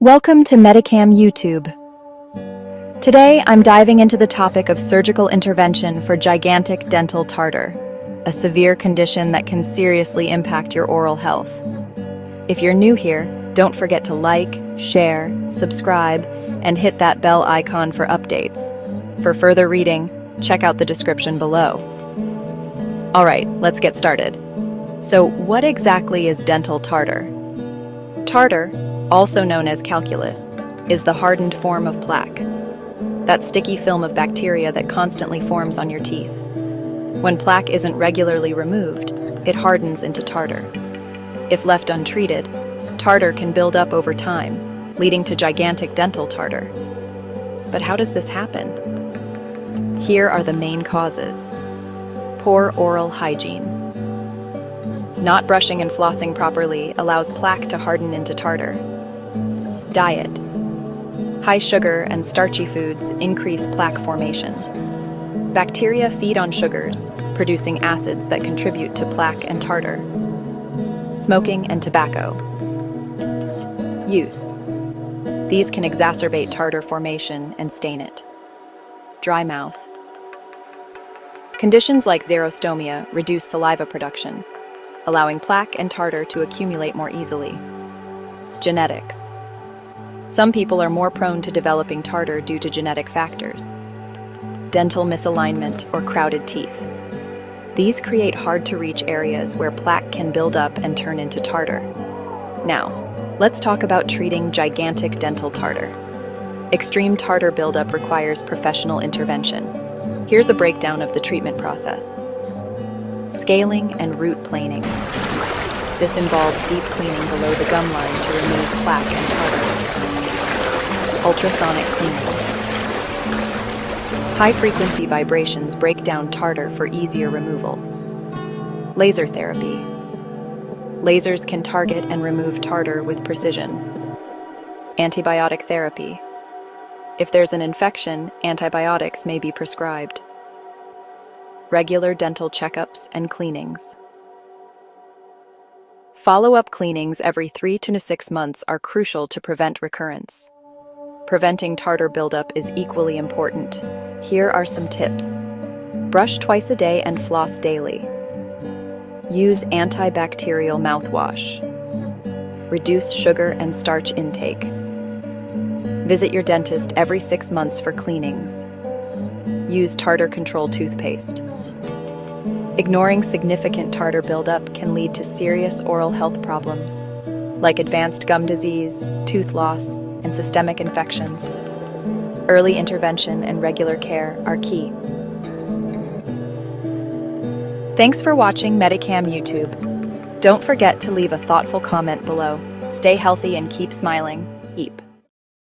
Welcome to MediCam YouTube. Today, I'm diving into the topic of surgical intervention for gigantic dental tartar, a severe condition that can seriously impact your oral health. If you're new here, don't forget to like, share, subscribe, and hit that bell icon for updates. For further reading, check out the description below. All right, let's get started. So, what exactly is dental tartar? Tartar, also known as calculus, is the hardened form of plaque, that sticky film of bacteria that constantly forms on your teeth. When plaque isn't regularly removed, it hardens into tartar. If left untreated, tartar can build up over time, leading to gigantic dental tartar. But how does this happen? Here are the main causes. Poor oral hygiene. Not brushing and flossing properly allows plaque to harden into tartar. Diet. High sugar and starchy foods increase plaque formation. Bacteria feed on sugars, producing acids that contribute to plaque and tartar. Smoking and tobacco. Use. These can exacerbate tartar formation and stain it. Dry mouth. Conditions like xerostomia reduce saliva production, allowing plaque and tartar to accumulate more easily. Genetics. Some people are more prone to developing tartar due to genetic factors. Dental misalignment or crowded teeth. These create hard-to-reach areas where plaque can build up and turn into tartar. Now, let's talk about treating gigantic dental tartar. Extreme tartar buildup requires professional intervention. Here's a breakdown of the treatment process. Scaling and root planing. This involves deep cleaning below the gum line to remove plaque and tartar. Ultrasonic cleaning. High-frequency vibrations break down tartar for easier removal. Laser therapy. Lasers can target and remove tartar with precision. Antibiotic therapy. If there's an infection, antibiotics may be prescribed. Regular dental checkups and cleanings. Follow-up cleanings every 3 to 6 months are crucial to prevent recurrence. Preventing tartar buildup is equally important. Here are some tips. Brush twice a day and floss daily. Use antibacterial mouthwash. Reduce sugar and starch intake. Visit your dentist every 6 months for cleanings. Use tartar control toothpaste. Ignoring significant tartar buildup can lead to serious oral health problems, like advanced gum disease, tooth loss, and systemic infections. Early intervention and regular care are key. Thanks for watching MediCam YouTube. Don't forget to leave a thoughtful comment below. Stay healthy and keep smiling. Eep.